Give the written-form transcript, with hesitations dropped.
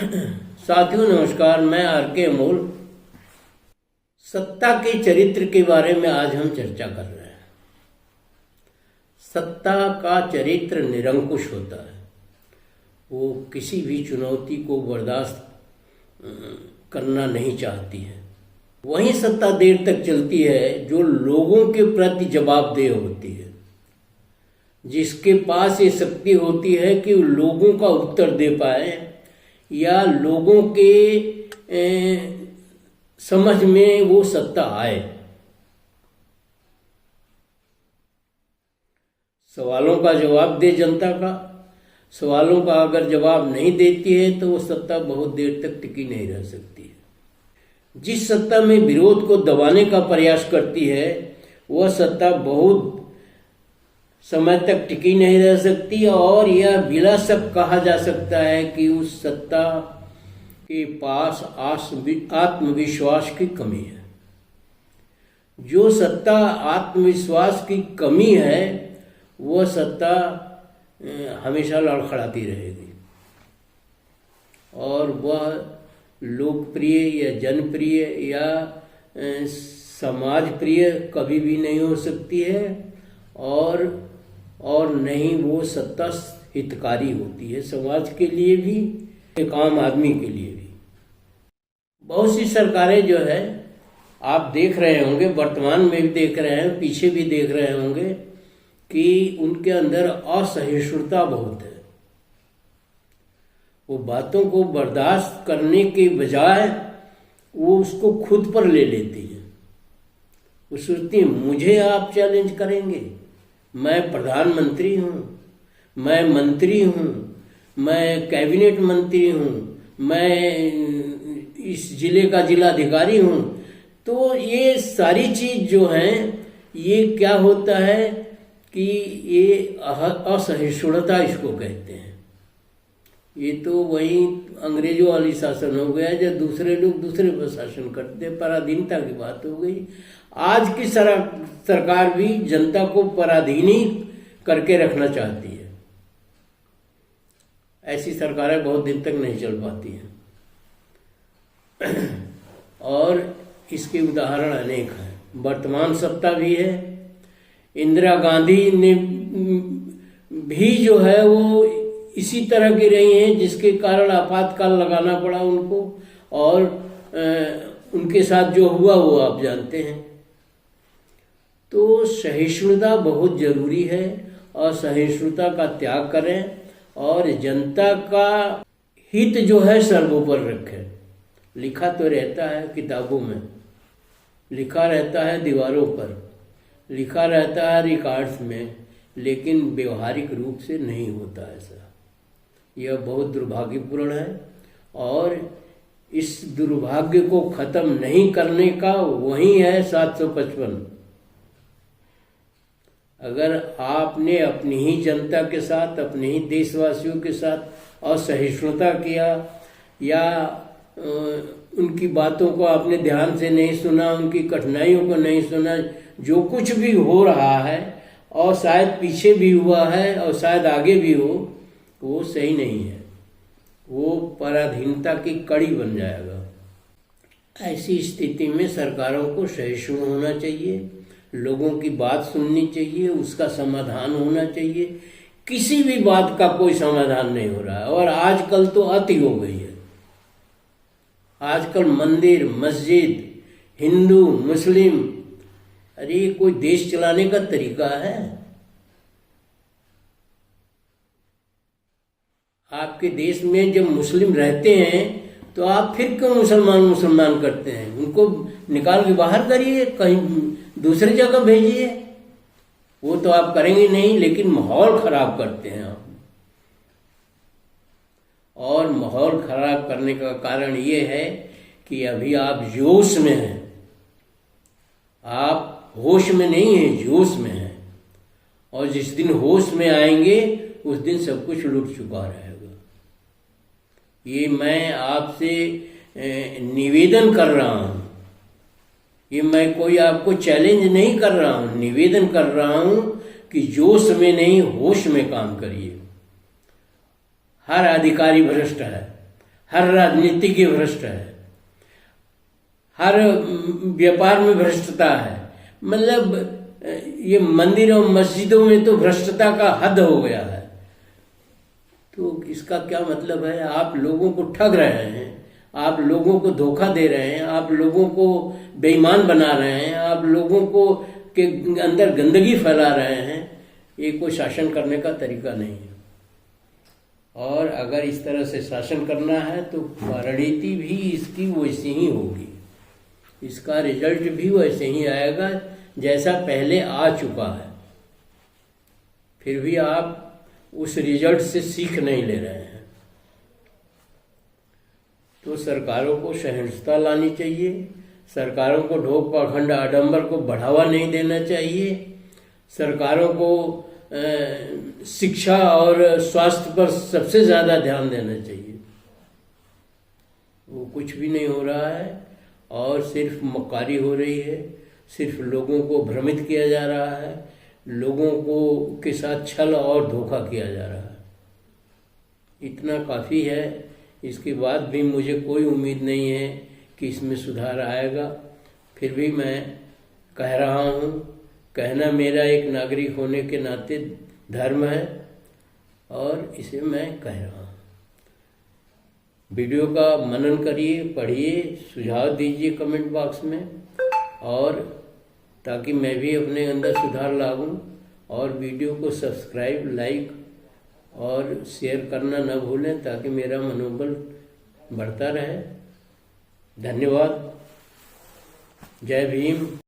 साथियों नमस्कार, मैं आर के अमोल। सत्ता के चरित्र के बारे में आज हम चर्चा कर रहे हैं। सत्ता का चरित्र निरंकुश होता है। वो किसी भी चुनौती को बर्दाश्त करना नहीं चाहती है। वही सत्ता देर तक चलती है जो लोगों के प्रति जवाबदेह होती है, जिसके पास ये शक्ति होती है कि लोगों का उत्तर दे पाए या लोगों के समझ में वो सत्ता आए। सवालों का जवाब दे जनता का। सवालों का अगर जवाब नहीं देती है तो वो सत्ता बहुत देर तक टिकी नहीं रह सकती है। जिस सत्ता में विरोध को दबाने का प्रयास करती है वह सत्ता बहुत समय तक टिकी नहीं रह सकती और यह बिला शक कहा जा सकता है कि उस सत्ता के पास आत्मविश्वास की कमी है। जो सत्ता आत्मविश्वास की कमी है वह सत्ता हमेशा लड़खड़ाती रहेगी और वह लोकप्रिय या जनप्रिय या समाजप्रिय कभी भी नहीं हो सकती है और नहीं वो सत्ता हितकारी होती है, समाज के लिए भी, एक आम आदमी के लिए भी। बहुत सी सरकारें जो है आप देख रहे होंगे, वर्तमान में भी देख रहे हैं, पीछे भी देख रहे होंगे कि उनके अंदर असहिष्णुता बहुत है। वो बातों को बर्दाश्त करने के बजाय वो उसको खुद पर ले लेती है। वो सोचती है मुझे आप चैलेंज करेंगे, मैं प्रधानमंत्री हूँ, मैं मंत्री हूँ, मैं कैबिनेट मंत्री हूँ, मैं इस जिले का जिलाधिकारी हूँ। तो ये सारी चीज जो हैं ये क्या होता है कि ये असहिष्णुता इसको कहते हैं। ये तो वही अंग्रेजों वाली शासन हो गया जब दूसरे लोग दूसरे पर शासन करते, पराधीनता की बात हो गई। आज की सरकार भी जनता को पराधीन ही करके रखना चाहती है। ऐसी सरकारें बहुत दिन तक नहीं चल पाती हैं और इसके उदाहरण अनेक हैं। वर्तमान सत्ता भी है। इंदिरा गांधी ने भी जो है वो इसी तरह की रही हैं जिसके कारण आपातकाल लगाना पड़ा उनको और उनके साथ जो हुआ वो आप जानते हैं। तो सहिष्णुता बहुत जरूरी है और सहिष्णुता का त्याग करें और जनता का हित जो है सर्वोपरि रखें। लिखा तो रहता है किताबों में, लिखा रहता है दीवारों पर, लिखा रहता है रिकॉर्ड्स में, लेकिन व्यवहारिक रूप से नहीं होता ऐसा। यह बहुत दुर्भाग्यपूर्ण है और इस दुर्भाग्य को खत्म नहीं करने का वही है 755। अगर आपने अपनी ही जनता के साथ, अपने ही देशवासियों के साथ असहिष्णुता किया या उनकी बातों को आपने ध्यान से नहीं सुना, उनकी कठिनाइयों को नहीं सुना, जो कुछ भी हो रहा है और शायद पीछे भी हुआ है और शायद आगे भी हो, वो सही नहीं है। वो पराधीनता की कड़ी बन जाएगा। ऐसी स्थिति में सरकारों को सहिष्णु होना चाहिए, लोगों की बात सुननी चाहिए, उसका समाधान होना चाहिए। किसी भी बात का कोई समाधान नहीं हो रहा है और आजकल तो अति हो गई है। आजकल मंदिर, मस्जिद, हिंदू, मुस्लिम, अरे कोई देश चलाने का तरीका है? आपके देश में जब मुस्लिम रहते हैं तो आप फिर क्यों मुसलमान करते हैं? उनको निकाल के बाहर करिए, कहीं दूसरी जगह भेजिए। वो तो आप करेंगे नहीं, लेकिन माहौल खराब करते हैं आप। और माहौल खराब करने का कारण ये है कि अभी आप जोश में हैं, आप होश में नहीं हैं, जोश में हैं। और जिस दिन होश में आएंगे उस दिन सब कुछ लुट चुका रहेगा। ये मैं आपसे निवेदन कर रहा हूँ, ये मैं कोई आपको चैलेंज नहीं कर रहा हूँ, निवेदन कर रहा हूँ कि जोश में नहीं होश में काम करिए। हर अधिकारी भ्रष्ट है, हर राजनीतिज्ञ भ्रष्ट है, हर व्यापार में भ्रष्टता है। मतलब ये मंदिर और मस्जिदों में तो भ्रष्टता का हद हो गया है। तो इसका क्या मतलब है? आप लोगों को ठग रहे हैं, आप लोगों को धोखा दे रहे हैं, आप लोगों को बेईमान बना रहे हैं, आप लोगों को के अंदर गंदगी फैला रहे हैं। ये कोई शासन करने का तरीका नहीं है। और अगर इस तरह से शासन करना है तो रणनीति भी इसकी वैसी ही होगी, इसका रिजल्ट भी वैसे ही आएगा जैसा पहले आ चुका है। फिर भी आप उस रिजल्ट से सीख नहीं ले रहे हैं। तो सरकारों को सहिष्णुता लानी चाहिए, सरकारों को ढोंग पाखंड आडंबर को बढ़ावा नहीं देना चाहिए, सरकारों को शिक्षा और स्वास्थ्य पर सबसे ज़्यादा ध्यान देना चाहिए। वो कुछ भी नहीं हो रहा है और सिर्फ मक्कारी हो रही है, सिर्फ लोगों को भ्रमित किया जा रहा है, लोगों को के साथ छल और धोखा किया जा रहा है। इतना काफ़ी है। इसके बाद भी मुझे कोई उम्मीद नहीं है कि इसमें सुधार आएगा। फिर भी मैं कह रहा हूँ, कहना मेरा एक नागरिक होने के नाते धर्म है और इसे मैं कह रहा हूँ। वीडियो का मनन करिए, पढ़िए, सुझाव दीजिए कमेंट बॉक्स में, और ताकि मैं भी अपने अंदर सुधार लाऊं। और वीडियो को सब्सक्राइब, लाइक और शेयर करना न भूलें ताकि मेरा मनोबल बढ़ता रहे। धन्यवाद। जय भीम।